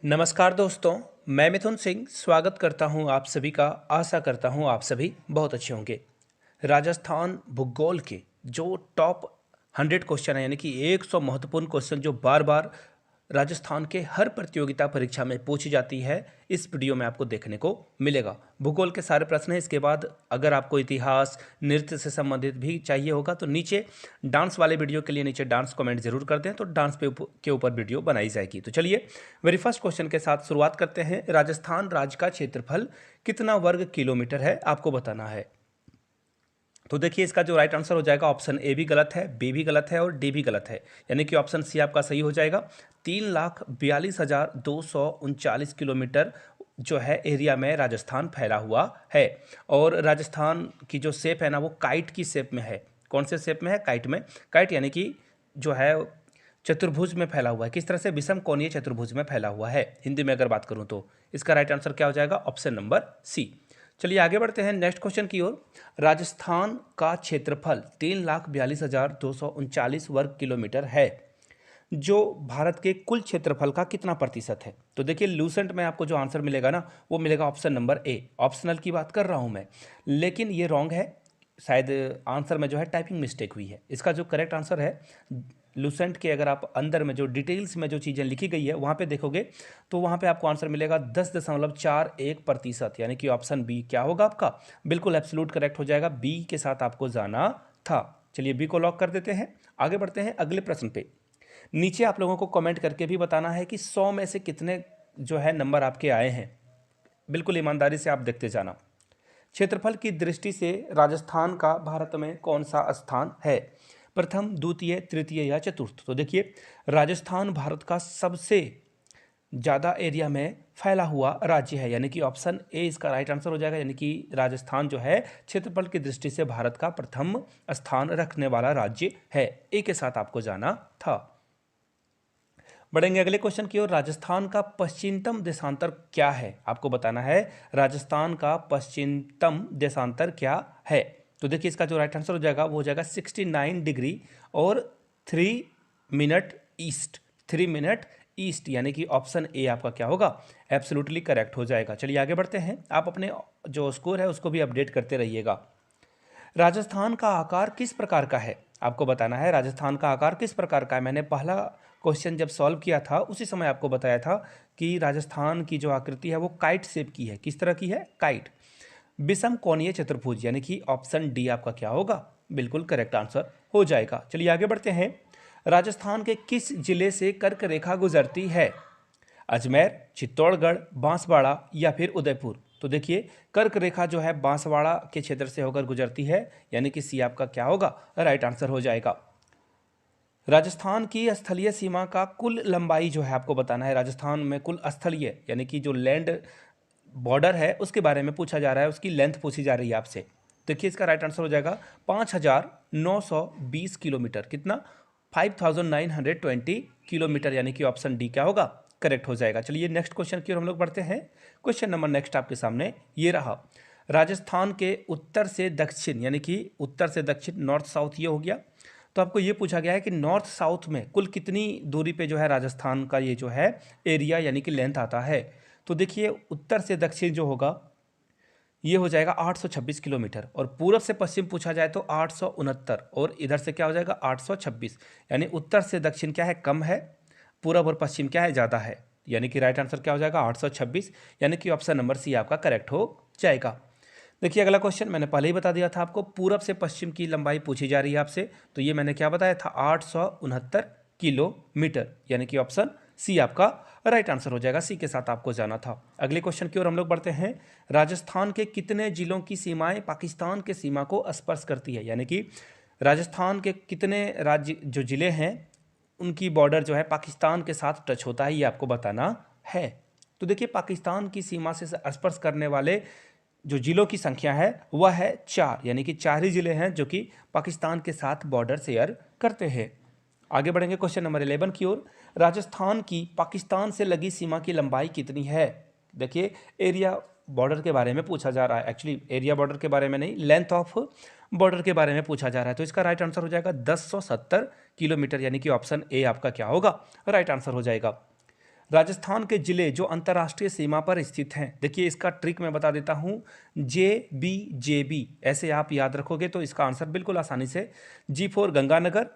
नमस्कार दोस्तों, मैं मिथुन सिंह स्वागत करता हूं आप सभी का। आशा करता हूं आप सभी बहुत अच्छे होंगे। राजस्थान भूगोल के जो टॉप 100 क्वेश्चन है, यानी कि 100 महत्वपूर्ण क्वेश्चन जो बार बार राजस्थान के हर प्रतियोगिता परीक्षा में पूछी जाती है, इस वीडियो में आपको देखने को मिलेगा। भूगोल के सारे प्रश्न हैं। इसके बाद अगर आपको इतिहास, नृत्य से संबंधित भी चाहिए होगा तो नीचे डांस वाले वीडियो के लिए नीचे डांस कमेंट जरूर करते हैं, तो डांस के ऊपर वीडियो बनाई जाएगी। तो चलिए वेरी फर्स्ट क्वेश्चन के साथ शुरुआत करते हैं। राजस्थान राज्य का क्षेत्रफल कितना वर्ग किलोमीटर है, आपको बताना है। तो देखिए, इसका जो राइट आंसर हो जाएगा, ऑप्शन ए भी गलत है, बी भी गलत है और डी भी गलत है, यानी कि ऑप्शन सी आपका सही हो जाएगा। 3,42,239 किलोमीटर जो है एरिया में राजस्थान फैला हुआ है। और राजस्थान की जो शेप है ना, वो काइट की शेप में है। कौन से शेप में है? काइट में। काइट यानी कि जो है चतुर्भुज में फैला हुआ है। किस तरह से? विषम कोणीय चतुर्भुज में फैला हुआ है। हिंदी में अगर बात करूं तो इसका राइट आंसर क्या हो जाएगा? Option number C. चलिए आगे बढ़ते हैं नेक्स्ट क्वेश्चन की ओर। राजस्थान का क्षेत्रफल 3,42,239 वर्ग किलोमीटर है, जो भारत के कुल क्षेत्रफल का कितना प्रतिशत है? तो देखिए, लूसेंट में आपको जो आंसर मिलेगा ना, वो मिलेगा ऑप्शन नंबर ए। ऑप्शनल की बात कर रहा हूं मैं, लेकिन ये रॉन्ग है। शायद आंसर में जो है टाइपिंग मिस्टेक हुई है। इसका जो करेक्ट आंसर है, लूसेंट के अगर आप अंदर में जो डिटेल्स में जो चीज़ें लिखी गई है वहाँ पे देखोगे तो वहाँ पे आपको आंसर मिलेगा 10.41%, यानी कि ऑप्शन बी क्या होगा आपका? बिल्कुल एब्सोल्यूट करेक्ट हो जाएगा। बी के साथ आपको जाना था। चलिए बी को लॉक कर देते हैं। आगे बढ़ते हैं अगले प्रश्न पे। नीचे आप लोगों को कमेंट करके भी बताना है कि 100 में से कितने जो है नंबर आपके आए हैं। बिल्कुल ईमानदारी से आप देखते जाना। क्षेत्रफल की दृष्टि से राजस्थान का भारत में कौन सा स्थान है? प्रथम, द्वितीय, तृतीय या चतुर्थ? तो देखिए, राजस्थान भारत का सबसे ज़्यादा एरिया में फैला हुआ राज्य है, यानी कि ऑप्शन ए इसका राइट आंसर हो जाएगा। यानी कि राजस्थान जो है क्षेत्रफल की दृष्टि से भारत का प्रथम स्थान रखने वाला राज्य है। ए के साथ आपको जाना था। बढ़ेंगे अगले क्वेश्चन की ओर। राजस्थान का पश्चिमतम देशांतर क्या है? आपको बताना है राजस्थान का पश्चिमतम देशांतर क्या है। तो देखिए, इसका जो राइट आंसर हो जाएगा वो हो जाएगा 69 डिग्री और 3 मिनट ईस्ट। 3 मिनट ईस्ट, यानी कि ऑप्शन ए आपका क्या होगा? एब्सोल्युटली करेक्ट हो जाएगा। चलिए आगे बढ़ते हैं। आप अपने जो स्कोर है उसको भी अपडेट करते रहिएगा। राजस्थान का आकार किस प्रकार का है? आपको बताना है राजस्थान का आकार किस प्रकार का है। मैंने पहला क्वेश्चन जब सॉल्व किया था उसी समय आपको बताया था कि राजस्थान की जो आकृति है वो काइट शेप की है। किस तरह की है? काइट। विषम कोणीय चतुर्भुज, यानी कि ऑप्शन डी आपका क्या होगा? बिल्कुल करेक्ट आंसर हो जाएगा। चलिए आगे बढ़ते हैं। राजस्थान के किस जिले से कर्क रेखा गुजरती है? अजमेर, चित्तौड़गढ़, बांसवाड़ा या फिर उदयपुर? तो देखिए, कर्क रेखा जो है बांसवाड़ा के क्षेत्र से होकर गुजरती है, यानी कि सी आपका क्या होगा? राइट आंसर हो जाएगा। राजस्थान की स्थलीय सीमा का कुल लंबाई जो है आपको बताना है। राजस्थान में कुल स्थलीय यानी कि जो लैंड बॉर्डर है उसके बारे में पूछा जा रहा है, उसकी लेंथ पूछी जा रही है आपसे। देखिए, इसका राइट आंसर हो जाएगा 5,920 किलोमीटर। कितना? 5,920 किलोमीटर, यानी कि ऑप्शन डी क्या होगा? करेक्ट हो जाएगा। चलिए नेक्स्ट क्वेश्चन की ओर हम लोग बढ़ते हैं। क्वेश्चन नंबर नेक्स्ट आपके सामने ये रहा। राजस्थान के उत्तर से दक्षिण, यानी कि उत्तर से दक्षिण, नॉर्थ साउथ ये हो गया। तो आपको ये पूछा गया है कि नॉर्थ साउथ में कुल कितनी दूरी पे जो है राजस्थान का ये जो है एरिया यानी कि लेंथ आता है। तो देखिए, उत्तर से दक्षिण जो होगा ये हो जाएगा 826 किलोमीटर, और पूर्व से पश्चिम पूछा जाए तो 869, और इधर से क्या हो जाएगा? 826। यानी उत्तर से दक्षिण क्या है? कम है, पूर्व और पश्चिम क्या है? ज़्यादा है, यानी कि राइट आंसर क्या हो जाएगा? 826, यानी कि ऑप्शन नंबर सी आपका करेक्ट हो जाएगा। देखिए अगला क्वेश्चन मैंने पहले ही बता दिया था आपको, पूरब से पश्चिम की लंबाई पूछी जा रही है आपसे। तो ये मैंने क्या बताया था? 869 किलोमीटर, यानी कि ऑप्शन सी आपका राइट आंसर हो जाएगा। सी के साथ आपको जाना था। अगले क्वेश्चन की ओर हम लोग बढ़ते हैं। राजस्थान के कितने जिलों की सीमाएं पाकिस्तान के सीमा को स्पर्श करती है? यानी कि राजस्थान के कितने राज्य जो जिले हैं उनकी बॉर्डर जो है पाकिस्तान के साथ टच होता है, ये आपको बताना है। तो देखिए, पाकिस्तान की सीमा से स्पर्श करने वाले जो जिलों की संख्या है वह है 4, यानी कि 4 ही जिले हैं जो कि पाकिस्तान के साथ बॉर्डर शेयर करते हैं। आगे बढ़ेंगे क्वेश्चन नंबर 11 की ओर। राजस्थान की पाकिस्तान से लगी सीमा की लंबाई कितनी है? देखिए, एरिया बॉर्डर के बारे में पूछा जा रहा है। एक्चुअली एरिया बॉर्डर के बारे में नहीं, लेंथ ऑफ बॉर्डर के बारे में पूछा जा रहा है। तो इसका राइट आंसर हो जाएगा 1070 किलोमीटर, यानी कि ऑप्शन ए आपका क्या होगा? राइट आंसर हो जाएगा। राजस्थान के जिले जो अंतर्राष्ट्रीय सीमा पर स्थित हैं, देखिए इसका ट्रिक मैं बता देता हूँ, JB ऐसे आप याद रखोगे तो इसका आंसर बिल्कुल आसानी से G for Ganganagar,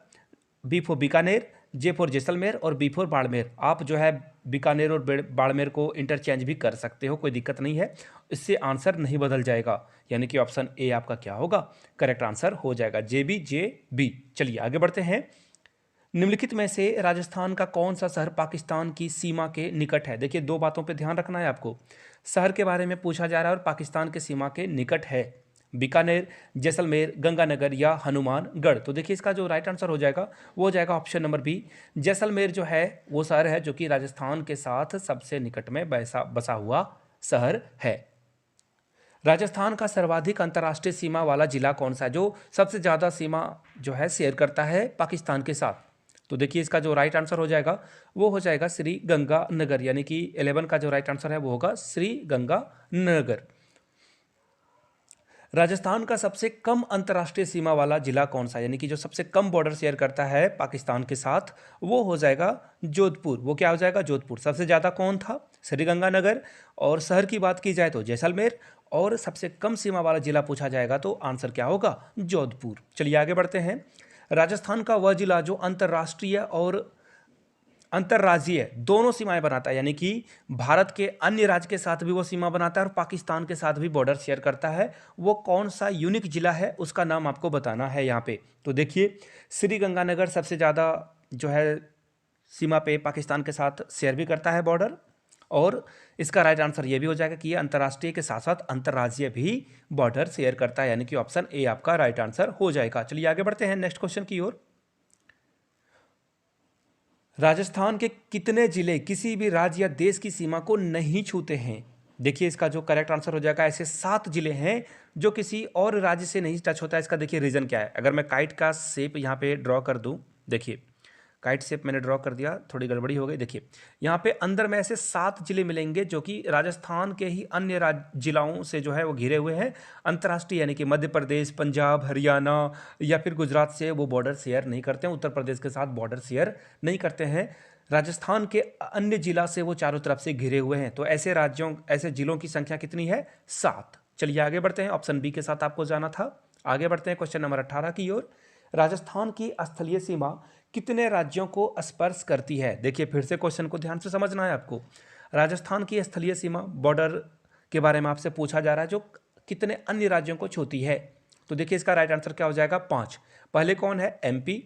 B for Bikaner, J for Jaisalmer और B फॉर बाड़मेर। आप जो है बीकानेर और बाड़मेर को इंटरचेंज भी कर सकते हो, कोई दिक्कत नहीं है, इससे आंसर नहीं बदल जाएगा। यानी कि ऑप्शन ए आपका क्या होगा, करेक्ट आंसर हो जाएगा JB। चलिए आगे बढ़ते हैं। निम्नलिखित में से राजस्थान का कौन सा शहर पाकिस्तान की सीमा के निकट है? देखिए दो बातों पे ध्यान रखना है आपको, शहर के बारे में पूछा जा रहा है और पाकिस्तान के सीमा के निकट है। बीकानेर, जैसलमेर, गंगानगर या हनुमानगढ़। तो देखिए इसका जो राइट आंसर हो जाएगा वो हो जाएगा ऑप्शन नंबर बी, जैसलमेर जो है वो शहर है जो कि राजस्थान के साथ सबसे निकट में बसा हुआ शहर है। राजस्थान का सर्वाधिक अंतर्राष्ट्रीय सीमा वाला जिला कौन सा है, जो सबसे ज़्यादा सीमा जो है शेयर करता है पाकिस्तान के साथ? तो देखिए इसका जो राइट आंसर हो जाएगा वो हो जाएगा श्री गंगानगर, यानी कि 11 का जो राइट आंसर है वो होगा श्री गंगानगर। राजस्थान का सबसे कम अंतर्राष्ट्रीय सीमा वाला जिला कौन सा है, यानी कि जो सबसे कम बॉर्डर शेयर करता है पाकिस्तान के साथ, वो हो जाएगा जोधपुर। वो क्या हो जाएगा, जोधपुर। सबसे ज़्यादा कौन था, श्रीगंगानगर। और शहर की बात की जाए तो जैसलमेर, और सबसे कम सीमा वाला जिला पूछा जाएगा तो आंसर क्या होगा, जोधपुर। चलिए आगे बढ़ते हैं। राजस्थान का वह जिला जो अंतर्राष्ट्रीय और अंतर्राज्यीय दोनों सीमाएं बनाता है, यानी कि भारत के अन्य राज्य के साथ भी वो सीमा बनाता है और पाकिस्तान के साथ भी बॉर्डर शेयर करता है, वो कौन सा यूनिक जिला है उसका नाम आपको बताना है यहाँ पे। तो देखिए श्रीगंगानगर सबसे ज़्यादा जो है सीमा पे पाकिस्तान के साथ शेयर भी करता है बॉर्डर, और इसका राइट आंसर ये भी हो जाएगा कि ये अंतर्राष्ट्रीय के साथ साथ अंतर्राज्यीय भी बॉर्डर शेयर करता है, यानी कि ऑप्शन ए आपका राइट आंसर हो जाएगा। चलिए आगे बढ़ते हैं नेक्स्ट क्वेश्चन की ओर। राजस्थान के कितने जिले किसी भी राज्य या देश की सीमा को नहीं छूते हैं? देखिए इसका जो करेक्ट आंसर हो जाएगा, ऐसे 7 जिले हैं जो किसी और राज्य से नहीं टच होता है। इसका देखिए रीजन क्या है। अगर मैं काइट का शेप यहाँ पे ड्रॉ कर दूँ, देखिए काइट शेप मैंने ड्रॉ कर दिया, थोड़ी गड़बड़ी हो गई। देखिए यहाँ पे अंदर में ऐसे 7 जिले मिलेंगे जो कि राजस्थान के ही अन्य जिलाओं से जो है वो घिरे हुए हैं अंतर्राष्ट्रीय, यानी कि मध्य प्रदेश, पंजाब, हरियाणा या फिर गुजरात से वो बॉर्डर शेयर नहीं करते हैं, उत्तर प्रदेश के साथ बॉर्डर शेयर नहीं करते हैं। राजस्थान के अन्य जिला से वो चारों तरफ से घिरे हुए हैं। तो ऐसे राज्यों, ऐसे जिलों की संख्या कितनी है, 7। चलिए आगे बढ़ते हैं, ऑप्शन बी के साथ आपको जाना था। आगे बढ़ते हैं क्वेश्चन नंबर 18 की ओर। राजस्थान की स्थलीय सीमा कितने राज्यों को स्पर्श करती है? देखिए फिर से क्वेश्चन को ध्यान से समझना है आपको। राजस्थान की स्थलीय सीमा बॉर्डर के बारे में आपसे पूछा जा रहा है जो कितने अन्य राज्यों को छूती है। तो देखिए इसका राइट आंसर क्या हो जाएगा, 5। पहले कौन है, MP।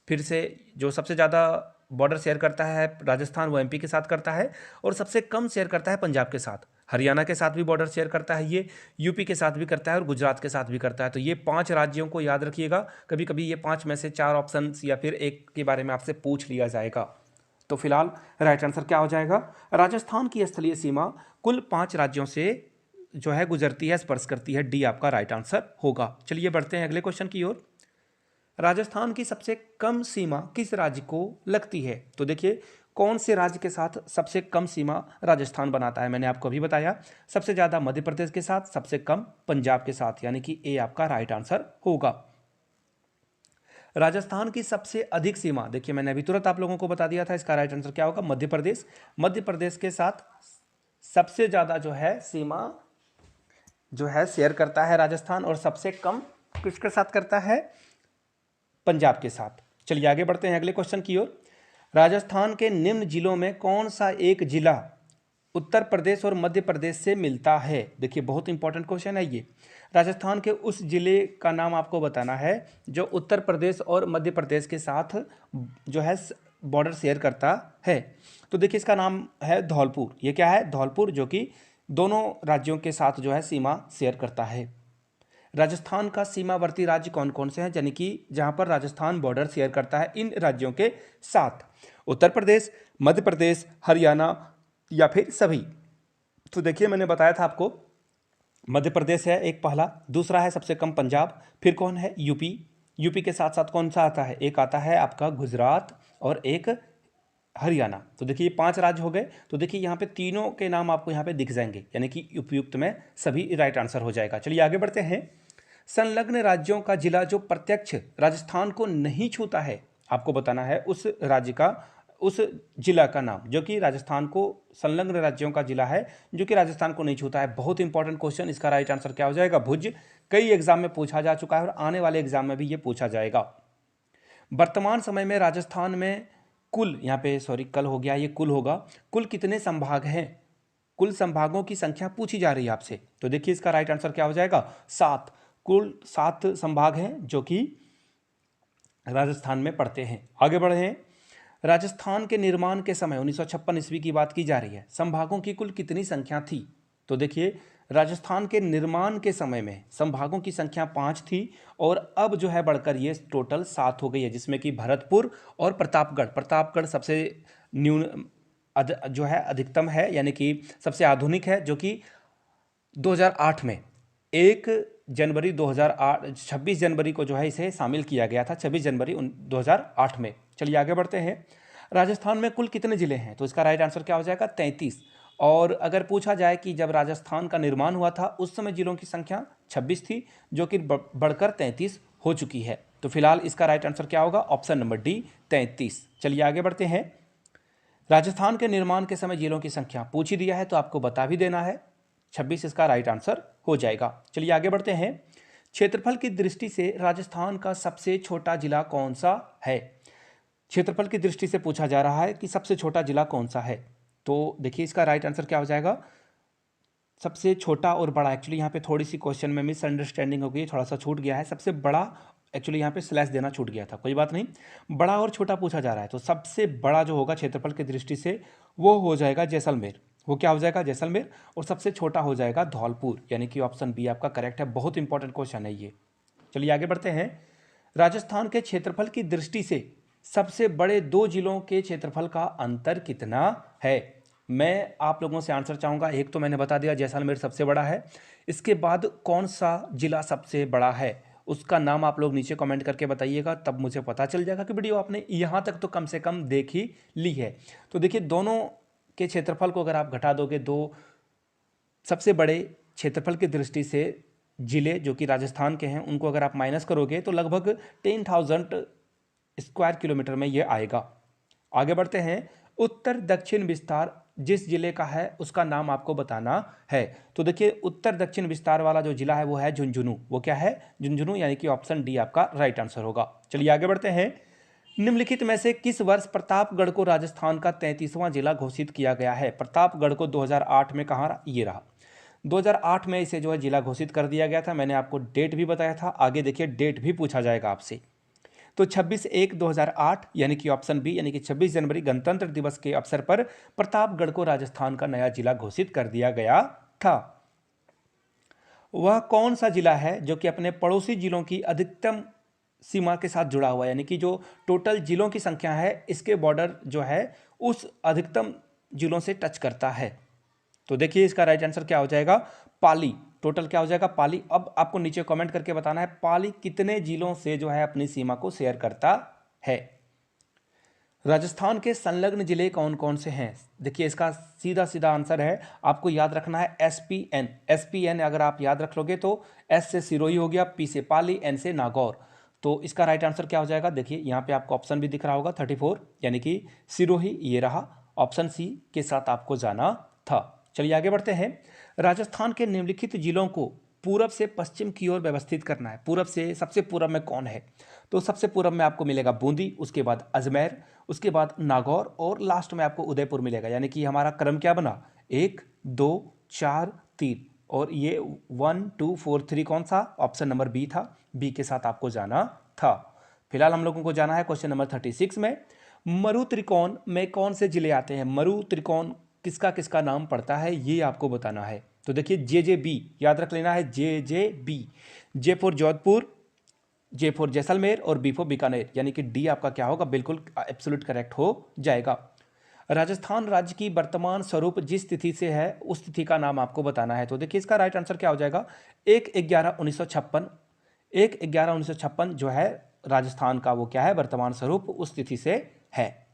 फिर से जो सबसे ज़्यादा बॉर्डर शेयर करता है राजस्थान वो MP के साथ करता है, और सबसे कम शेयर करता है पंजाब के साथ। हरियाणा के साथ भी बॉर्डर शेयर करता है ये, UP के साथ भी करता है और गुजरात के साथ भी करता है। तो ये 5 राज्यों को याद रखिएगा, कभी कभी ये 5 में से 4 ऑप्शन या फिर एक के बारे में आपसे पूछ लिया जाएगा। तो फिलहाल राइट आंसर क्या हो जाएगा, राजस्थान की स्थलीय सीमा कुल 5 राज्यों से जो है गुजरती है, स्पर्श करती है। डी आपका राइट आंसर होगा। चलिए बढ़ते हैं अगले क्वेश्चन की ओर। राजस्थान की सबसे कम सीमा किस राज्य को लगती है? तो देखिए कौन से राज्य के साथ सबसे कम सीमा राजस्थान बनाता है, मैंने आपको अभी बताया, सबसे ज़्यादा मध्य प्रदेश के साथ, सबसे कम पंजाब के साथ, यानी कि ए आपका राइट आंसर होगा। राजस्थान की सबसे अधिक सीमा, देखिए मैंने अभी तुरंत आप लोगों को बता दिया था, इसका राइट आंसर क्या होगा, मध्य प्रदेश। मध्य प्रदेश के साथ सबसे ज़्यादा जो है सीमा जो है शेयर करता है राजस्थान, और सबसे कम किसके साथ करता है, पंजाब के साथ। चलिए आगे बढ़ते हैं अगले क्वेश्चन की ओर। राजस्थान के निम्न जिलों में कौन सा एक जिला उत्तर प्रदेश और मध्य प्रदेश से मिलता है? देखिए बहुत इंपॉर्टेंट क्वेश्चन है ये। राजस्थान के उस जिले का नाम आपको बताना है जो उत्तर प्रदेश और मध्य प्रदेश के साथ जो है बॉर्डर शेयर करता है। तो देखिए इसका नाम है धौलपुर। ये क्या है, धौलपुर, जो कि दोनों राज्यों के साथ जो है सीमा शेयर करता है। राजस्थान का सीमावर्ती राज्य कौन कौन से हैं, यानी कि जहां पर राजस्थान बॉर्डर शेयर करता है इन राज्यों के साथ, उत्तर प्रदेश, मध्य प्रदेश, हरियाणा या फिर सभी? तो देखिए मैंने बताया था आपको, मध्य प्रदेश है एक पहला, दूसरा है सबसे कम पंजाब, फिर कौन है, यूपी के साथ साथ कौन सा आता है, एक आता है आपका गुजरात और एक हरियाणा। तो देखिए ये 5 राज्य हो गए। तो देखिए यहाँ पे तीनों के नाम आपको यहाँ पे दिख जाएंगे, यानी कि उपयुक्त में सभी राइट आंसर हो जाएगा। चलिए आगे बढ़ते हैं। संलग्न राज्यों का जिला जो प्रत्यक्ष राजस्थान को नहीं छूता है, आपको बताना है उस राज्य का उस जिला का नाम जो कि राजस्थान को संलग्न राज्यों का जिला है, जो कि राजस्थान को नहीं छूता है। बहुत इंपॉर्टेंट क्वेश्चन, इसका राइट आंसर क्या हो जाएगा? भुज। कई एग्जाम में पूछा जा चुका है और आने वाले एग्जाम में भी ये पूछा जाएगा। वर्तमान समय में राजस्थान में कुल, यहाँ पे सॉरी कल हो गया, ये कुल होगा, कुल कितने संभाग हैं? कुल संभागों की संख्या पूछी जा रही है आपसे। तो देखिए इसका राइट आंसर क्या हो जाएगा? 7। कुल 7 संभाग हैं जो कि राजस्थान में पड़ते हैं। आगे बढ़े हैं। राजस्थान के निर्माण के समय 1956 ईस्वी की बात की जा रही है। संभागों की कुल कितनी संख्या थी? तो देखिए राजस्थान के निर्माण के समय में संभागों की संख्या 5 थी और अब जो है बढ़कर ये टोटल 7 हो गई है, जिसमें कि भरतपुर और प्रतापगढ़ सबसे न्यून जो है अधिकतम है, यानी कि सबसे आधुनिक है, जो कि 2008 में 1 जनवरी 2008 26 जनवरी को जो है इसे शामिल किया गया था, 26 जनवरी 2008 में। चलिए आगे बढ़ते हैं। राजस्थान में कुल कितने जिले हैं? तो इसका राइट आंसर क्या हो जाएगा? 33। और अगर पूछा जाए कि जब राजस्थान का निर्माण हुआ था उस समय जिलों की संख्या 26 थी, जो कि बढ़कर 33 हो चुकी है। तो फिलहाल इसका राइट आंसर क्या होगा? Option number D, 33। चलिए आगे बढ़ते हैं। राजस्थान के निर्माण के समय जिलों की संख्या पूछ ही दिया है तो आपको बता भी देना है, 26 इसका राइट आंसर हो जाएगा। चलिए आगे बढ़ते हैं। क्षेत्रफल की दृष्टि से राजस्थान का सबसे छोटा जिला कौन सा है? क्षेत्रफल की दृष्टि से पूछा जा रहा है कि सबसे छोटा जिला कौन सा है। तो देखिए इसका राइट आंसर क्या हो जाएगा? सबसे छोटा और बड़ा, एक्चुअली यहाँ पे थोड़ी सी क्वेश्चन में मिसअंडरस्टैंडिंग हो गई, थोड़ा सा छूट गया है। सबसे बड़ा, एक्चुअली यहाँ पे स्लैश देना छूट गया था, कोई बात नहीं। बड़ा और छोटा पूछा जा रहा है तो सबसे बड़ा जो होगा क्षेत्रफल की दृष्टि से वो हो जाएगा जैसलमेर। वो क्या हो जाएगा? जैसलमेर। और सबसे छोटा हो जाएगा धौलपुर, यानी कि ऑप्शन बी आपका करेक्ट है। बहुत इंपॉर्टेंट क्वेश्चन है ये। चलिए आगे बढ़ते हैं। राजस्थान के क्षेत्रफल की दृष्टि से सबसे बड़े 2 जिलों के क्षेत्रफल का अंतर कितना है? मैं आप लोगों से आंसर चाहूँगा। एक तो मैंने बता दिया जैसलमेर सबसे बड़ा है, इसके बाद कौन सा जिला सबसे बड़ा है उसका नाम आप लोग नीचे कमेंट करके बताइएगा, तब मुझे पता चल जाएगा कि वीडियो आपने यहाँ तक तो कम से कम देख ही ली है। तो देखिए दोनों के क्षेत्रफल को अगर आप घटा दोगे, दो सबसे बड़े क्षेत्रफल की दृष्टि से जिले जो कि राजस्थान के हैं उनको अगर आप माइनस करोगे तो लगभग 10,000 स्क्वायर किलोमीटर में ये आएगा। आगे बढ़ते हैं। उत्तर दक्षिण विस्तार जिस जिले का है उसका नाम आपको बताना है। तो देखिए उत्तर दक्षिण विस्तार वाला जो जिला है वो है झुंझुनू। वो क्या है? झुंझुनू, यानी कि ऑप्शन डी आपका राइट आंसर होगा। चलिए आगे बढ़ते हैं। निम्नलिखित में से किस वर्ष प्रतापगढ़ को राजस्थान का 33वां जिला घोषित किया गया है? प्रतापगढ़ को 2008 में कहाँ? ये रहा 2008 में इसे जो है जिला घोषित कर दिया गया था। मैंने आपको डेट भी बताया था, आगे देखिए डेट भी पूछा जाएगा आपसे। तो 26/1/2008 यानी कि ऑप्शन बी, यानी कि 26 जनवरी गणतंत्र दिवस के अवसर पर प्रतापगढ़ को राजस्थान का नया जिला घोषित कर दिया गया था। वह कौन सा जिला है जो कि अपने पड़ोसी जिलों की अधिकतम सीमा के साथ जुड़ा हुआ है, यानी कि जो टोटल जिलों की संख्या है इसके बॉर्डर जो है उस अधिकतम जिलों से टच करता है? तो देखिए इसका राइट आंसर क्या हो जाएगा? पाली। टोटल क्या हो जाएगा? पाली। अब आपको नीचे कमेंट करके बताना है पाली कितने जिलों से जो है अपनी सीमा को शेयर करता है। राजस्थान के संलग्न जिले कौन कौन से हैं? देखिए इसका सीधा सीधा आंसर है, आपको याद रखना है एसपीएन। एसपीएन अगर आप याद रख लोगे तो एस से सिरोही हो गया, पी से पाली, एन से नागौर। तो इसका राइट आंसर क्या हो जाएगा? देखिए यहाँ पे आपको ऑप्शन भी दिख रहा होगा 34, यानी कि सिरोही ये रहा। ऑप्शन सी के साथ आपको जाना था। चलिए आगे बढ़ते हैं। राजस्थान के निम्नलिखित जिलों को पूरब से पश्चिम की ओर व्यवस्थित करना है। पूरब से सबसे पूरब में कौन है? तो सबसे पूरब में आपको मिलेगा बूंदी, उसके बाद अजमेर, उसके बाद नागौर और लास्ट में आपको उदयपुर मिलेगा। यानी कि हमारा क्रम क्या बना? 1 2 4 3 और ये 1 2 4 3 कौन सा? ऑप्शन नंबर बी था। बी के साथ आपको जाना था। फिलहाल हम लोगों को जाना है क्वेश्चन नंबर 36 में। मरु त्रिकोण में कौन से जिले आते हैं? मरु त्रिकोण किसका किसका नाम पड़ता है ये आपको बताना है। तो देखिए JJB याद रख लेना है, JJB। J for Jodhpur, J for Jaisalmer और बी फॉर बीकानेर, यानी कि डी आपका क्या होगा? बिल्कुल एब्सोल्यूट करेक्ट हो जाएगा। राजस्थान राज्य की वर्तमान स्वरूप जिस तिथि से है उस तिथि का नाम आपको बताना है। तो देखिए इसका राइट आंसर क्या हो जाएगा? 1/11/1956। 1/11/1956 जो है राजस्थान का वो क्या है? वर्तमान स्वरूप उस तिथि से है।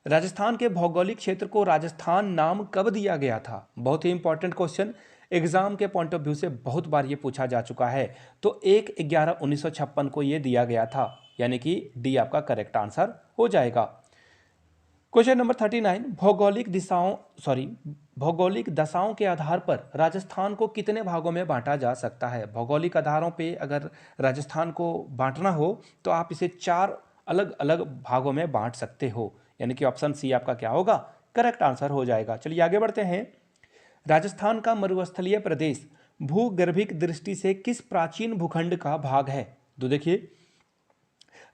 राजस्थान के भौगोलिक क्षेत्र को राजस्थान नाम कब दिया गया था? बहुत ही इंपॉर्टेंट क्वेश्चन, एग्जाम के पॉइंट ऑफ व्यू से बहुत बार ये पूछा जा चुका है। तो 1/11/1956 को ये दिया गया था, यानी कि डी आपका करेक्ट आंसर हो जाएगा। क्वेश्चन नंबर 39, भौगोलिक दशाओं के आधार पर राजस्थान को कितने भागों में बांटा जा सकता है। भौगोलिक आधारों पे अगर राजस्थान को बांटना हो तो आप इसे 4 अलग अलग भागों में बांट सकते हो, यानी कि ऑप्शन सी आपका क्या होगा, करेक्ट आंसर हो जाएगा। चलिए आगे बढ़ते हैं। राजस्थान का मरुस्थलीय प्रदेश भूगर्भिक दृष्टि से किस प्राचीन भूखंड का भाग है। तो देखिए,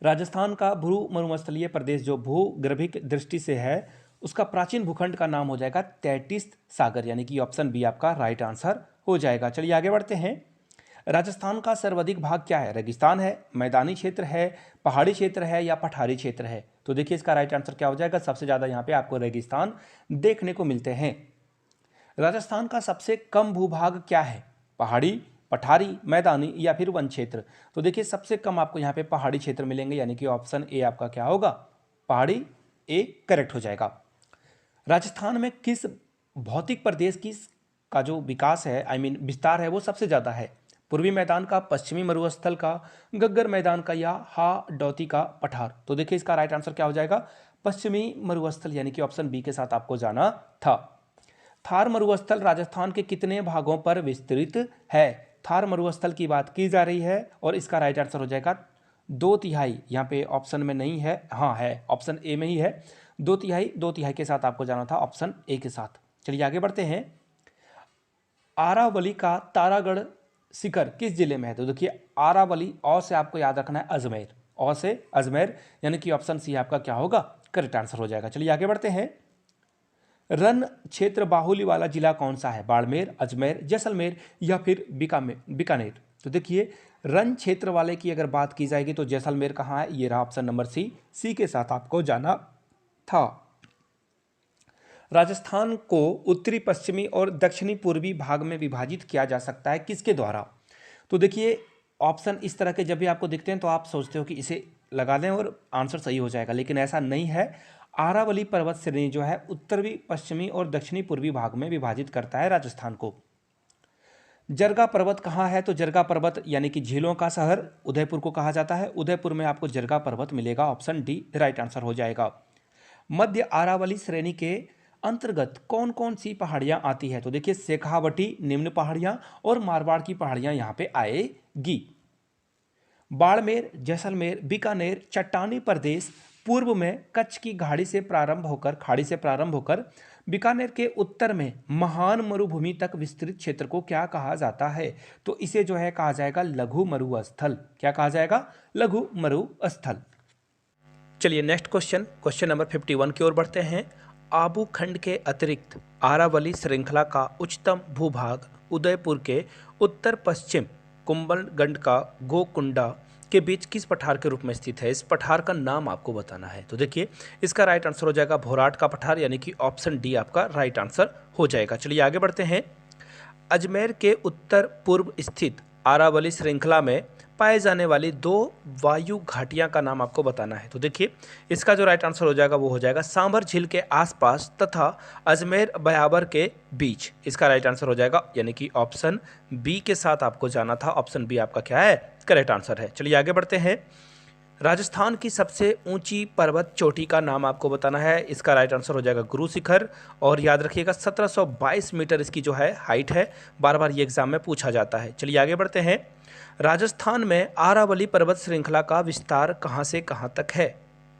राजस्थान का मरुस्थलीय प्रदेश जो भूगर्भिक दृष्टि से है उसका प्राचीन भूखंड का नाम हो जाएगा तैतीस सागर, यानी कि ऑप्शन बी आपका राइट आंसर हो जाएगा। चलिए आगे बढ़ते हैं। राजस्थान का सर्वाधिक भाग क्या है, रेगिस्तान है, मैदानी क्षेत्र है, पहाड़ी क्षेत्र है या पठारी क्षेत्र है। तो देखिए इसका राइट आंसर क्या हो जाएगा, सबसे ज़्यादा यहाँ पे आपको रेगिस्तान देखने को मिलते हैं। राजस्थान का सबसे कम भूभाग क्या है, पहाड़ी, पठारी, मैदानी या फिर वन क्षेत्र। तो देखिए सबसे कम आपको यहाँ पे पहाड़ी क्षेत्र मिलेंगे, यानी कि ऑप्शन ए आपका क्या होगा, पहाड़ी, ए करेक्ट हो जाएगा। राजस्थान में किस भौतिक प्रदेश की का जो विकास है विस्तार है वो सबसे ज़्यादा है, पूर्वी मैदान का, पश्चिमी मरुस्थल का, गग्गर मैदान का या हाडौती का पठार। तो देखिए इसका राइट आंसर क्या हो जाएगा, पश्चिमी मरुस्थल, यानी कि ऑप्शन बी के साथ आपको जाना था। थार मरुस्थल राजस्थान के कितने भागों पर विस्तृत है। थार मरुस्थल की बात की जा रही है और इसका राइट आंसर हो जाएगा 2/3। यहाँ पे ऑप्शन में नहीं है, हाँ है, ऑप्शन ए में ही है, 2/3 के साथ आपको जाना था ऑप्शन ए के साथ। चलिए आगे बढ़ते हैं। आरावली का तारागढ़ शिखर किस जिले में है। तो देखिए आरावली, औ से आपको याद रखना है अजमेर, औ से अजमेर, यानी कि ऑप्शन सी आपका क्या होगा, करेक्ट आंसर हो जाएगा। चलिए आगे बढ़ते हैं। रन क्षेत्र बाहुल्य वाला जिला कौन सा है, बाड़मेर, अजमेर, जैसलमेर या फिर बीकानेर। तो देखिए रन क्षेत्र वाले की अगर बात की जाएगी तो जैसलमेर कहाँ है, ये रहा ऑप्शन नंबर सी के साथ आपको जाना था। राजस्थान को उत्तरी, पश्चिमी और दक्षिणी पूर्वी भाग में विभाजित किया जा सकता है किसके द्वारा। तो देखिए ऑप्शन इस तरह के जब भी आपको दिखते हैं तो आप सोचते हो कि इसे लगा दें और आंसर सही हो जाएगा, लेकिन ऐसा नहीं है। आरावली पर्वत श्रेणी जो है उत्तरी, पश्चिमी और दक्षिणी पूर्वी भाग में विभाजित करता है राजस्थान को। जरगा पर्वत कहाँ है, तो जरगा पर्वत यानी कि झीलों का शहर उदयपुर को कहा जाता है, उदयपुर में आपको जरगा पर्वत मिलेगा, ऑप्शन डी राइट आंसर हो जाएगा। मध्य आरावली श्रेणी के अंतर्गत कौन कौन सी पहाड़ियाँ आती है। तो देखिए शेखावटी, निम्न पहाड़ियाँ और मारवाड़ की पहाड़ियाँ यहाँ पे आएगी। बाड़मेर, जैसलमेर, बीकानेर चट्टानी प्रदेश पूर्व में कच्छ की खाड़ी से प्रारंभ होकर बीकानेर के उत्तर में महान मरुभूमि तक विस्तृत क्षेत्र को क्या कहा जाता है। तो इसे जो है कहा जाएगा लघु मरुस्थल। क्या कहा जाएगा, लघु मरुस्थल। चलिए नेक्स्ट क्वेश्चन नंबर 51 की ओर बढ़ते हैं। आबू खंड के अतिरिक्त आरावली श्रृंखला का उच्चतम भूभाग उदयपुर के उत्तर पश्चिम कुंभलगढ़ का गोकुंडा के बीच किस पठार के रूप में स्थित है। इस पठार का नाम आपको बताना है। तो देखिए इसका राइट आंसर हो जाएगा भोराट का पठार, यानी कि ऑप्शन डी आपका राइट आंसर हो जाएगा। चलिए आगे बढ़ते हैं। अजमेर के उत्तर पूर्व स्थित आरावली श्रृंखला में पाए जाने वाली 2 वायु घाटियां का नाम आपको बताना है। तो देखिए इसका जो राइट आंसर हो जाएगा वो हो जाएगा सांभर झील के आसपास तथा अजमेर बयाबर के बीच। इसका राइट आंसर हो जाएगा, यानी कि ऑप्शन बी के साथ आपको जाना था, ऑप्शन बी आपका क्या है, करेक्ट आंसर है। चलिए आगे बढ़ते हैं। राजस्थान की सबसे ऊंची पर्वत चोटी का नाम आपको बताना है। इसका राइट आंसर हो जाएगा गुरु शिखर, और याद रखिएगा 1722 मीटर इसकी जो है हाइट है। बार बार ये एग्जाम में पूछा जाता है। चलिए आगे बढ़ते हैं। राजस्थान में आरावली पर्वत श्रृंखला का विस्तार कहाँ से कहाँ तक है।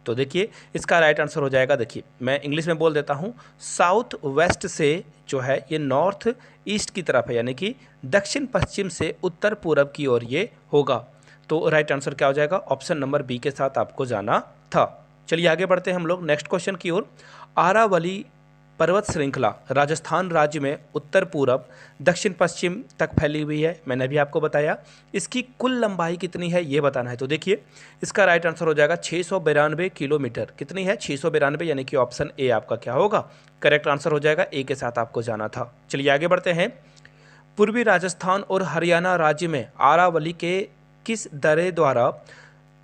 तो देखिए इसका राइट आंसर हो जाएगा, देखिए मैं इंग्लिश में बोल देता हूँ, साउथ वेस्ट से जो है ये नॉर्थ ईस्ट की तरफ है, यानी कि दक्षिण पश्चिम से उत्तर पूर्व की ओर ये होगा। तो राइट आंसर क्या हो जाएगा, ऑप्शन नंबर बी के साथ आपको जाना था। चलिए आगे बढ़ते हैं हम लोग नेक्स्ट क्वेश्चन की ओर। आरावली पर्वत श्रृंखला राजस्थान राज्य में उत्तर पूर्व दक्षिण पश्चिम तक फैली हुई है, मैंने भी आपको बताया। इसकी कुल लंबाई कितनी है ये बताना है। तो देखिए इसका राइट आंसर हो जाएगा 692 किलोमीटर। कितनी है, 692, यानी कि ऑप्शन ए आपका क्या होगा, करेक्ट आंसर हो जाएगा, ए के साथ आपको जाना था। चलिए आगे बढ़ते हैं। पूर्वी राजस्थान और हरियाणा राज्य में आरावली के किस दर्रे द्वारा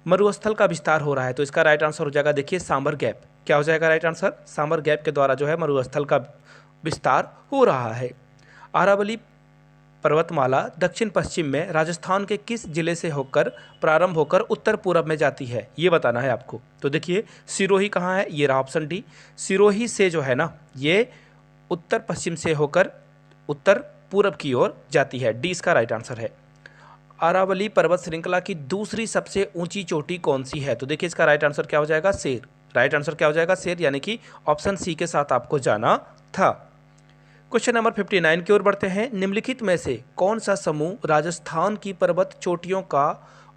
मरुस्थल का विस्तार हो रहा है। तो इसका राइट आंसर हो जाएगा, देखिए सांबर गैप। क्या हो जाएगा राइट आंसर, सांबर गैप के द्वारा जो है मरुस्थल का विस्तार हो रहा है। आरावली पर्वतमाला दक्षिण पश्चिम में राजस्थान के किस जिले से होकर प्रारंभ होकर उत्तर पूर्व में जाती है, ये बताना है आपको। तो देखिए सिरोही कहाँ है, ये रहा ऑप्शन डी। सिरोही से जो है ना ये उत्तर पश्चिम से होकर उत्तर पूर्व की ओर जाती है, डी इसका राइट आंसर है। अरावली पर्वत श्रृंखला की दूसरी सबसे ऊंची चोटी कौन सी है? तो देखिए इसका राइट आंसर क्या हो जाएगा, शेर। राइट आंसर क्या हो जाएगा, शेर, यानी कि ऑप्शन सी के साथ आपको जाना था। क्वेश्चन नंबर 59 की ओर बढ़ते हैं। निम्नलिखित में से कौन सा समूह राजस्थान की पर्वत चोटियों का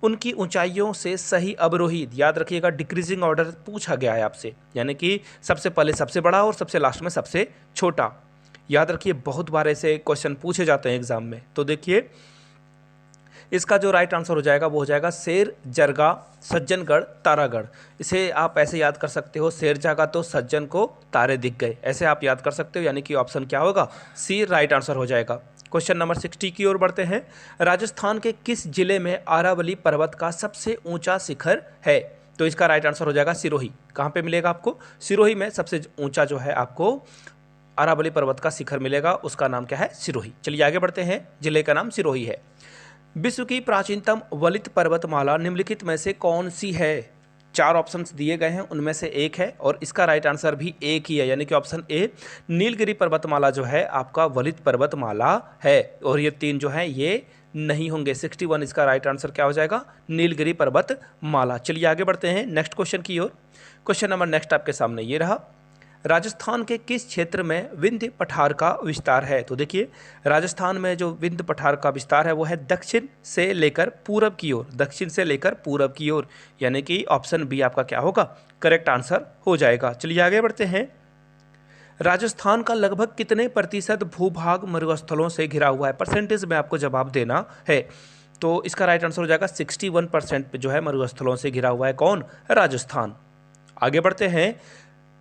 उनकी ऊंचाइयों से सही अवरोही, याद रखिएगा डिक्रीजिंग ऑर्डर पूछा गया है आपसे, यानी कि सबसे पहले सबसे बड़ा और सबसे लास्ट में सबसे छोटा। याद रखिए बहुत बार ऐसे क्वेश्चन पूछे जाते हैं एग्जाम में। तो देखिए इसका जो राइट आंसर हो जाएगा वो हो जाएगा शेर, जरगा, सज्जनगढ़, तारागढ़। इसे आप ऐसे याद कर सकते हो, शेर जागा तो सज्जन को तारे दिख गए, ऐसे आप याद कर सकते हो, यानी कि ऑप्शन क्या होगा, सी राइट आंसर हो जाएगा। क्वेश्चन नंबर 60 की ओर बढ़ते हैं। राजस्थान के किस जिले में अरावली पर्वत का सबसे ऊंचा शिखर है? तो इसका राइट आंसर हो जाएगा सिरोही। कहाँ पे मिलेगा आपको? सिरोही में सबसे ऊंचा जो है आपको अरावली पर्वत का शिखर मिलेगा, उसका नाम क्या है, सिरोही। चलिए आगे बढ़ते हैं, जिले का नाम सिरोही है। विश्व की प्राचीनतम वलित पर्वतमाला निम्नलिखित में से कौन सी है? 4 ऑप्शंस दिए गए हैं, उनमें से एक है और इसका राइट आंसर भी एक ही है, यानी कि ऑप्शन ए नीलगिरी पर्वतमाला जो है आपका वलित पर्वतमाला है, और ये 3 जो है ये नहीं होंगे। 61 इसका राइट आंसर क्या हो जाएगा, नीलगिरी पर्वतमाला। चलिए आगे बढ़ते हैं नेक्स्ट क्वेश्चन की ओर। क्वेश्चन नंबर नेक्स्ट आपके सामने ये रहा। राजस्थान के किस क्षेत्र में विंध्य पठार का विस्तार है? तो देखिए राजस्थान में जो विंध्य पठार का विस्तार है वो है दक्षिण से लेकर पूरब की ओर, दक्षिण से लेकर पूरब की ओर, यानी कि ऑप्शन बी आपका क्या होगा, करेक्ट आंसर हो जाएगा। चलिए आगे बढ़ते हैं। राजस्थान का लगभग कितने प्रतिशत भूभाग मरुस्थलों से घिरा हुआ है? परसेंटेज में आपको जवाब देना है। तो इसका राइट आंसर हो जाएगा 61% जो है मरुस्थलों से घिरा हुआ है, कौन, राजस्थान। आगे बढ़ते हैं।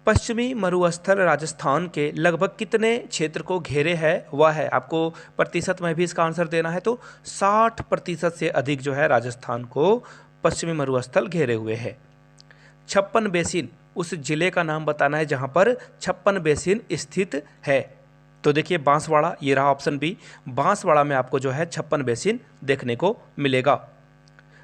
पश्चिमी मरुस्थल राजस्थान के लगभग कितने क्षेत्र को घेरे है वह है, आपको प्रतिशत में भी इसका आंसर देना है। तो 60% से अधिक जो है राजस्थान को पश्चिमी मरुस्थल घेरे हुए है। 56 बेसिन उस जिले का नाम बताना है जहां पर 56 बेसिन स्थित है। तो देखिए बांसवाड़ा, ये रहा ऑप्शन बी, बांसवाड़ा में आपको जो है 56 बेसिन देखने को मिलेगा।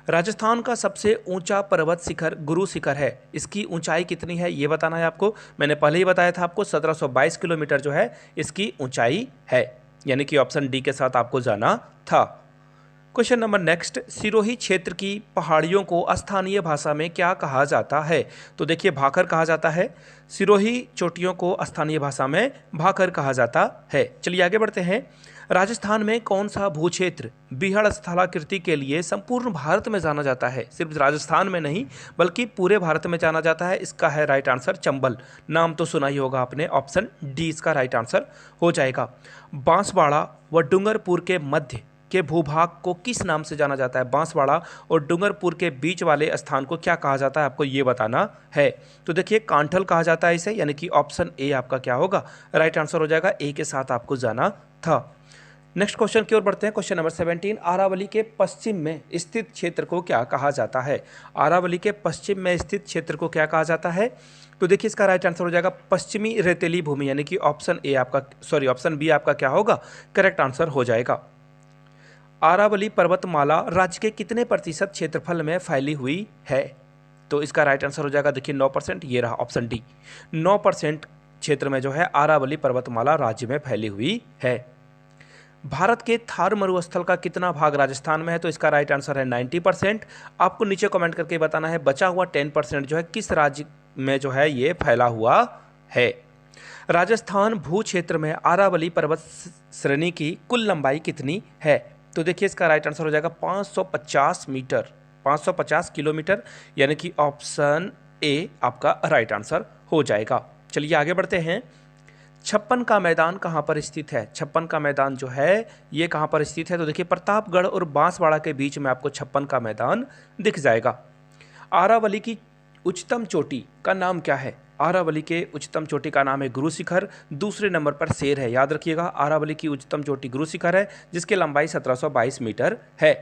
राजस्थान का सबसे ऊंचा पर्वत शिखर गुरु शिखर है, इसकी ऊंचाई कितनी है ये बताना है आपको। मैंने पहले ही बताया था आपको 1722 किलोमीटर जो है इसकी ऊंचाई है, यानी कि ऑप्शन डी के साथ आपको जाना था। Question number next. सिरोही क्षेत्र की पहाड़ियों को स्थानीय भाषा में क्या कहा जाता है? तो देखिए भाखर कहा जाता है, सिरोही चोटियों को स्थानीय भाषा में भाखर कहा जाता है। चलिए आगे बढ़ते हैं। राजस्थान में कौन सा भूक्षेत्र बीहड़ स्थलाकृति के लिए संपूर्ण भारत में जाना जाता है? सिर्फ राजस्थान में नहीं बल्कि पूरे भारत में जाना जाता है, इसका है राइट आंसर चंबल। नाम तो सुना ही होगा आपने, ऑप्शन डी इसका राइट आंसर हो जाएगा। बांसवाड़ा व डूंगरपुर के मध्य के भूभाग को किस नाम से जाना जाता है? बांसवाड़ा और डूंगरपुर के बीच वाले स्थान को क्या कहा जाता है, आपको ये बताना है। तो देखिए कांठल कहा जाता है इसे, यानी कि ऑप्शन ए आपका क्या होगा, राइट आंसर हो जाएगा, ए के साथ आपको जाना था। नेक्स्ट क्वेश्चन की ओर बढ़ते हैं। Question number 17। अरावली के पश्चिम में स्थित क्षेत्र को क्या कहा जाता है? अरावली के पश्चिम में स्थित क्षेत्र को क्या कहा जाता है? तो देखिए इसका राइट आंसर हो जाएगा पश्चिमी रेतीली भूमि, यानी कि ऑप्शन ए आपका, सॉरी ऑप्शन बी आपका क्या होगा, करेक्ट आंसर हो जाएगा। अरावली पर्वतमाला राज्य के कितने प्रतिशत क्षेत्रफल में फैली हुई है? तो इसका राइट आंसर हो जाएगा देखिए 9%, ये रहा ऑप्शन डी। 9% क्षेत्र में जो है अरावली पर्वतमाला राज्य में फैली हुई है। भारत के थार मरुस्थल का कितना भाग राजस्थान में है? तो इसका राइट आंसर है 90%। आपको नीचे कमेंट करके बताना है बचा हुआ 10% जो है किस राज्य में जो है ये फैला हुआ है। राजस्थान भू क्षेत्र में अरावली पर्वत श्रेणी की कुल लंबाई कितनी है? तो देखिए इसका राइट आंसर हो जाएगा 550 मीटर, 550 किलोमीटर, यानी कि ऑप्शन ए आपका राइट आंसर हो जाएगा। चलिए आगे बढ़ते हैं। 56 का मैदान कहाँ पर स्थित है? 56 का मैदान जो है ये कहाँ पर स्थित है? तो देखिए प्रतापगढ़ और बांसवाड़ा के बीच में आपको 56 का मैदान दिख जाएगा। अरावली की उच्चतम चोटी का नाम क्या है? अरावली के उच्चतम चोटी का नाम है गुरु शिखर, दूसरे नंबर पर शेर है। याद रखिएगा अरावली की उच्चतम चोटी गुरु शिखर है जिसकी लंबाई 1722 मीटर है।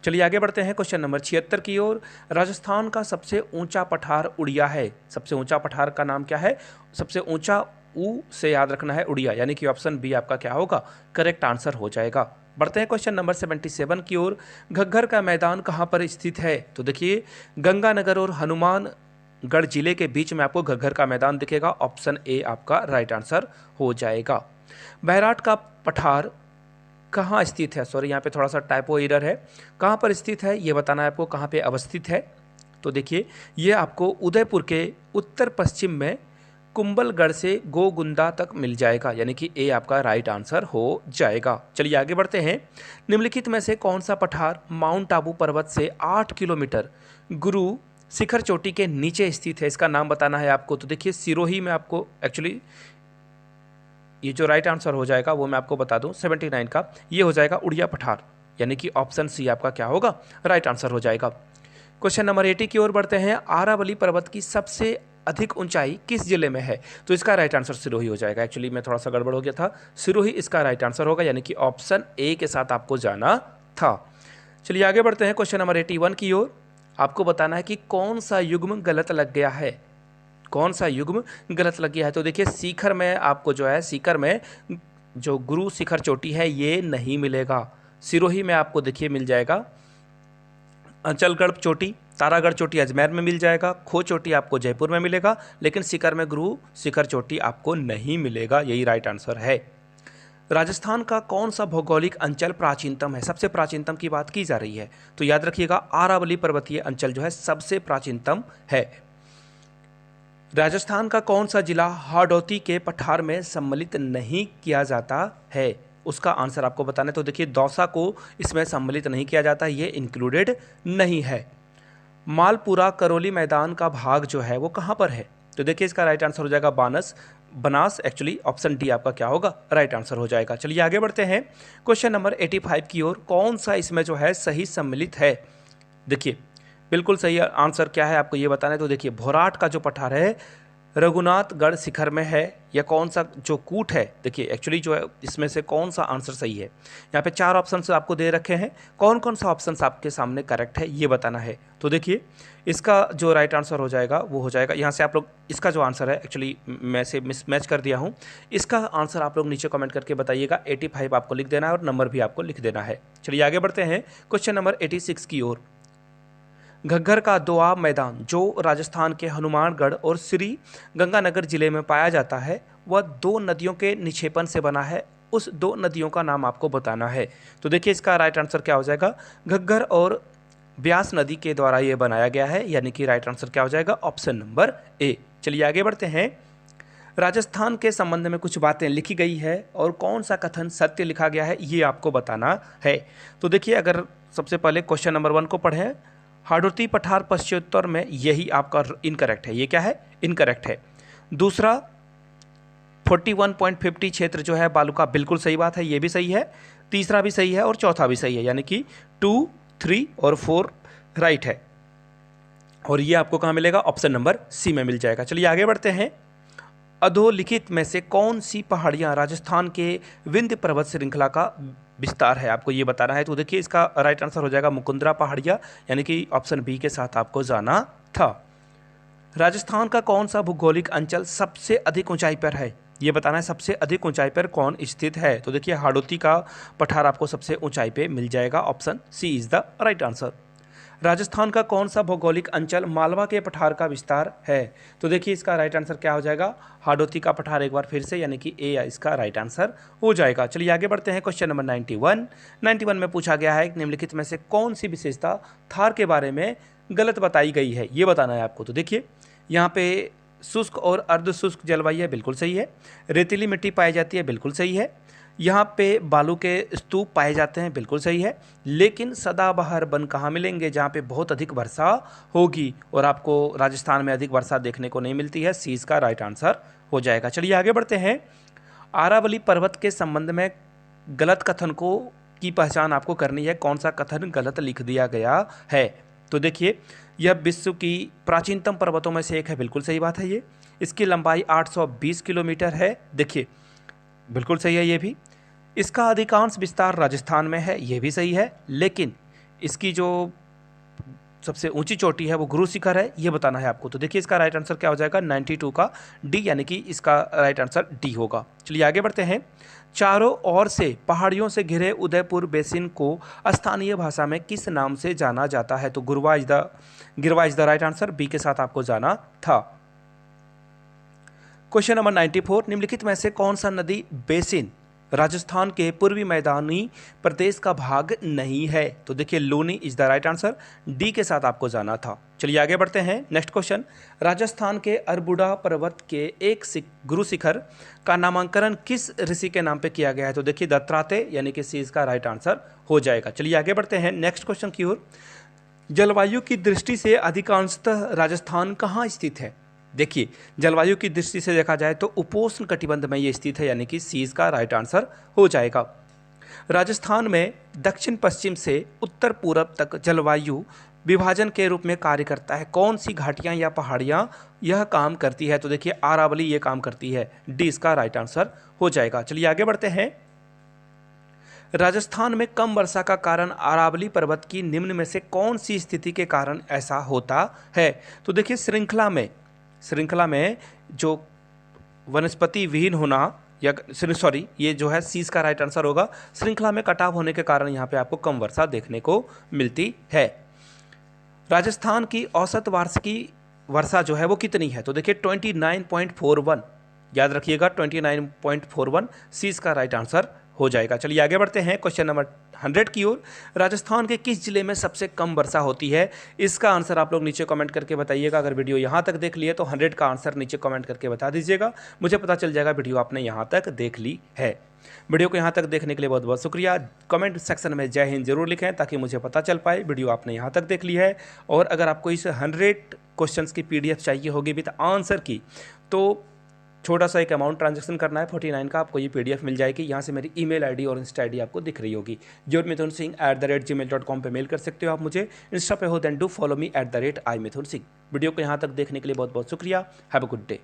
चलिए आगे बढ़ते हैं क्वेश्चन नंबर 76 की ओर। राजस्थान का सबसे ऊंचा पठार उड़िया है, सबसे ऊंचा पठार का नाम क्या है? सबसे ऊंचा ऊ से याद रखना है उड़िया, यानी कि ऑप्शन बी आपका क्या होगा, करेक्ट आंसर हो जाएगा। बढ़ते हैं क्वेश्चन नंबर 77 की ओर। घग्गर का मैदान कहाँ पर स्थित है? तो देखिए गंगानगर और हनुमानगढ़ जिले के बीच में आपको घग्गर का मैदान दिखेगा, ऑप्शन ए आपका राइट आंसर हो जाएगा। बैराट का पठार कहाँ स्थित है? सॉरी, यहाँ पे थोड़ा सा टाइपो एरर है, कहाँ पर स्थित है ये बताना है आपको, कहाँ पे अवस्थित है। तो देखिए ये आपको उदयपुर के उत्तर पश्चिम में कुंभलगढ़ से गोगुंदा तक मिल जाएगा, यानी कि ए आपका राइट आंसर हो जाएगा। चलिए आगे बढ़ते हैं। निम्नलिखित में से कौन सा पठार माउंट आबू पर्वत से 8 किलोमीटर गुरु शिखर चोटी के नीचे स्थित है? इसका नाम बताना है आपको। तो देखिए सिरोही में आपको एक्चुअली ये जो राइट आंसर हो जाएगा वो मैं आपको बता दूं 79 का, ये हो जाएगा उड़िया पठार, यानी कि ऑप्शन सी आपका क्या होगा, राइट आंसर हो जाएगा। क्वेश्चन नंबर 80 की ओर बढ़ते हैं। आरावली पर्वत की सबसे अधिक ऊंचाई किस जिले में है? तो इसका राइट आंसर सिरोही हो जाएगा। एक्चुअली मैं थोड़ा सा गड़बड़ हो गया था, सिरोही इसका राइट आंसर होगा, यानी कि ऑप्शन ए के साथ आपको जाना था। चलिए आगे बढ़ते हैं क्वेश्चन नंबर 81 की ओर। आपको बताना है कि कौन सा युग्म गलत लग गया है, कौन सा युग्म गलत लग गया है। तो देखिए सीकर में आपको जो है, सीकर में जो गुरु शिखर चोटी है ये नहीं मिलेगा। सिरोही में आपको देखिए मिल जाएगा अंचलगढ़ चोटी, तारागढ़ चोटी अजमेर में मिल जाएगा, खो चोटी आपको जयपुर में मिलेगा, लेकिन सीकर में गुरु शिखर चोटी आपको नहीं मिलेगा, यही राइट आंसर है। राजस्थान का कौन सा भौगोलिक अंचल प्राचीनतम है? सबसे प्राचीनतम की बात की जा रही है, तो याद रखिएगा अरावली पर्वतीय अंचल जो है सबसे प्राचीनतम है। राजस्थान का कौन सा जिला हाड़ौती के पठार में सम्मिलित नहीं किया जाता है? उसका आंसर आपको बताना है। तो देखिए दौसा को इसमें सम्मिलित नहीं किया जाता, ये इंक्लूडेड नहीं है। मालपुरा करौली मैदान का भाग जो है वो कहाँ पर है? तो देखिए इसका राइट आंसर हो जाएगा बनास, एक्चुअली ऑप्शन डी आपका क्या होगा, राइट आंसर हो जाएगा। चलिए आगे बढ़ते हैं क्वेश्चन नंबर 85 की ओर। कौन सा इसमें जो है सही सम्मिलित है? देखिए बिल्कुल सही आंसर क्या है आपको ये बताना है। तो देखिए भोराट का जो पठार है रघुनाथगढ़ शिखर में है, या कौन सा जो कूट है, देखिए एक्चुअली जो है इसमें से कौन सा आंसर सही है। यहाँ पे 4 ऑप्शन आपको दे रखे हैं, कौन कौन सा ऑप्शन आपके सामने करेक्ट है ये बताना है। तो देखिए इसका जो राइट आंसर हो जाएगा वो हो जाएगा, यहाँ से आप लोग इसका जो आंसर है, एक्चुअली मैं से मिसमैच कर दिया हूँ, इसका आंसर आप लोग नीचे कमेंट करके बताइएगा। 85 आपको लिख देना है और नंबर भी आपको लिख देना है। चलिए आगे बढ़ते हैं क्वेश्चन नंबर 86 की ओर। घग्गर का दोआब मैदान जो राजस्थान के हनुमानगढ़ और श्री गंगानगर जिले में पाया जाता है वह 2 नदियों के निक्षेपण से बना है, उस 2 नदियों का नाम आपको बताना है। तो देखिए इसका राइट आंसर क्या हो जाएगा, घग्गर और ब्यास नदी के द्वारा ये बनाया गया है, यानी कि राइट आंसर क्या हो जाएगा, ऑप्शन नंबर ए। चलिए आगे बढ़ते हैं। राजस्थान के संबंध में कुछ बातें लिखी गई है और कौन सा कथन सत्य लिखा गया है ये आपको बताना है। तो देखिए अगर सबसे पहले क्वेश्चन नंबर 1 को पढ़ें, हाड़ौती पठार पश्चिमोत्तर में, यही आपका इनकरेक्ट है, ये क्या है, इनकरेक्ट है। दूसरा 41.50 क्षेत्र जो है बालू का, बिल्कुल सही बात है, ये भी सही है। तीसरा भी सही है और चौथा भी सही है, यानी कि 2, 3 और 4 राइट है, और ये आपको कहाँ मिलेगा, ऑप्शन नंबर सी में मिल जाएगा। चलिए आगे बढ़ते हैं। अधोलिखित में से कौन सी पहाड़ियाँ राजस्थान के विंध्य पर्वत श्रृंखला का विस्तार है, आपको ये बताना है। तो देखिए इसका राइट आंसर हो जाएगा मुकुंदरा पहाड़ियाँ, यानी कि ऑप्शन बी के साथ आपको जाना था। राजस्थान का कौन सा भौगोलिक अंचल सबसे अधिक ऊंचाई पर है, ये बताना है, सबसे अधिक ऊंचाई पर कौन स्थित है। तो देखिए हाड़ौती का पठार आपको सबसे ऊंचाई पे मिल जाएगा, option C is the right answer. Rajasthan का कौन सा भौगोलिक अंचल मालवा के पठार का विस्तार है। तो देखिए इसका राइट आंसर क्या हो जाएगा, हाड़ौती का पठार, एक बार फिर से, यानी कि ए इसका राइट आंसर हो जाएगा। चलिए आगे बढ़ते हैं क्वेश्चन नंबर 91 में पूछा गया है निम्नलिखित में से कौन सी विशेषता थार के बारे में गलत बताई गई है, ये बताना है आपको। तो देखिए यहाँ पे शुष्क और अर्ध शुष्क जलवायु है, बिल्कुल सही है। रेतीली मिट्टी पाई जाती है, बिल्कुल सही है। यहाँ पे बालू के स्तूप पाए जाते हैं, बिल्कुल सही है। लेकिन सदाबहार वन कहाँ मिलेंगे, जहाँ पे बहुत अधिक वर्षा होगी, और आपको राजस्थान में अधिक वर्षा देखने को नहीं मिलती है, सी इसका राइट आंसर हो जाएगा। चलिए आगे बढ़ते हैं। आरावली पर्वत के संबंध में गलत कथन को की पहचान आपको करनी है, कौन सा कथन गलत लिख दिया गया है। तो देखिए यह विश्व की प्राचीनतम पर्वतों में से एक है, बिल्कुल सही बात है ये। इसकी लंबाई 820 किलोमीटर है, देखिए बिल्कुल सही है ये भी। इसका अधिकांश विस्तार राजस्थान में है, ये भी सही है। लेकिन इसकी जो सबसे ऊंची चोटी है वो गुरु शिखर है, ये बताना है आपको। तो देखिए इसका राइट आंसर क्या हो जाएगा, 92 का डी, यानी कि इसका राइट आंसर डी होगा। चलिए आगे बढ़ते हैं। चारों ओर से पहाड़ियों से घिरे उदयपुर बेसिन को स्थानीय भाषा में किस नाम से जाना जाता है? तो Girwa is the right answer, B के साथ आपको जाना था। क्वेश्चन नंबर 94, निम्नलिखित में से कौन सा नदी बेसिन राजस्थान के पूर्वी मैदानी प्रदेश का भाग नहीं है? तो देखिए Luni is the right answer, D के साथ आपको जाना था। चलिए आगे बढ़ते हैं। नेक्स्ट क्वेश्चन, राजस्थान के अरबुड़ा पर्वत के एक गुरु शिखर का नामांकन किस ऋषि के नाम पे किया गया है? तो देखिए दत्तात्रेय, यानी कि सी इसका राइट आंसर हो जाएगा। चलिए आगे बढ़ते हैं नेक्स्ट क्वेश्चन की ओर। जलवायु की दृष्टि से अधिकांशतः राजस्थान कहाँ स्थित है? देखिए जलवायु की दृष्टि से देखा जाए तो उपोष्ण कटिबंध में ये स्थित है, यानी कि सी इसका राइट आंसर हो जाएगा। राजस्थान में दक्षिण पश्चिम से उत्तर पूर्व तक जलवायु विभाजन के रूप में कार्य करता है। कौन सी घाटियां या पहाड़ियां यह काम करती है? तो देखिए अरावली ये काम करती है, डी इसका राइट आंसर हो जाएगा। चलिए आगे बढ़ते हैं। राजस्थान में कम वर्षा का कारण अरावली पर्वत की निम्न में से कौन सी स्थिति के कारण ऐसा होता है? तो देखिए श्रृंखला में जो वनस्पति विहीन होना, या सॉरी ये जो है सी का राइट आंसर होगा, श्रृंखला में कटाव होने के कारण यहाँ पे आपको कम वर्षा देखने को मिलती है। राजस्थान की औसत वार्षिक वर्षा जो है वो कितनी है? तो देखिए 29.41, याद रखिएगा 29.41, सी इसका राइट आंसर हो जाएगा। चलिए आगे बढ़ते हैं क्वेश्चन नंबर 100 की ओर। राजस्थान के किस जिले में सबसे कम वर्षा होती है? इसका आंसर आप लोग नीचे कमेंट करके बताइएगा। अगर वीडियो यहाँ तक देख लिए तो 100 का आंसर नीचे कमेंट करके बता दीजिएगा, मुझे पता चल जाएगा वीडियो आपने यहाँ तक देख ली है। वीडियो को यहाँ तक देखने के लिए बहुत बहुत शुक्रिया। कमेंट सेक्शन में जय हिंद जरूर लिखें ताकि मुझे पता चल पाए वीडियो आपने यहाँ तक देख ली है। और अगर आपको इस 100 क्वेश्चंस की PDF चाहिए होगी विद आंसर की, तो छोटा सा एक अमाउंट ट्रांजैक्शन करना है 49 का, आपको ये PDF मिल जाएगी। यहाँ से मेरी ईमेल आईडी और इंस्टा आईडी आपको दिख रही होगी। jyotirmithunsingh@gmail.com पे मेल कर सकते हो आप मुझे। इंस्टा पे हो then do follow me @iMithunSingh। Video को यहाँ तक देखने के लिए बहुत बहुत शुक्रिया। Have a good day.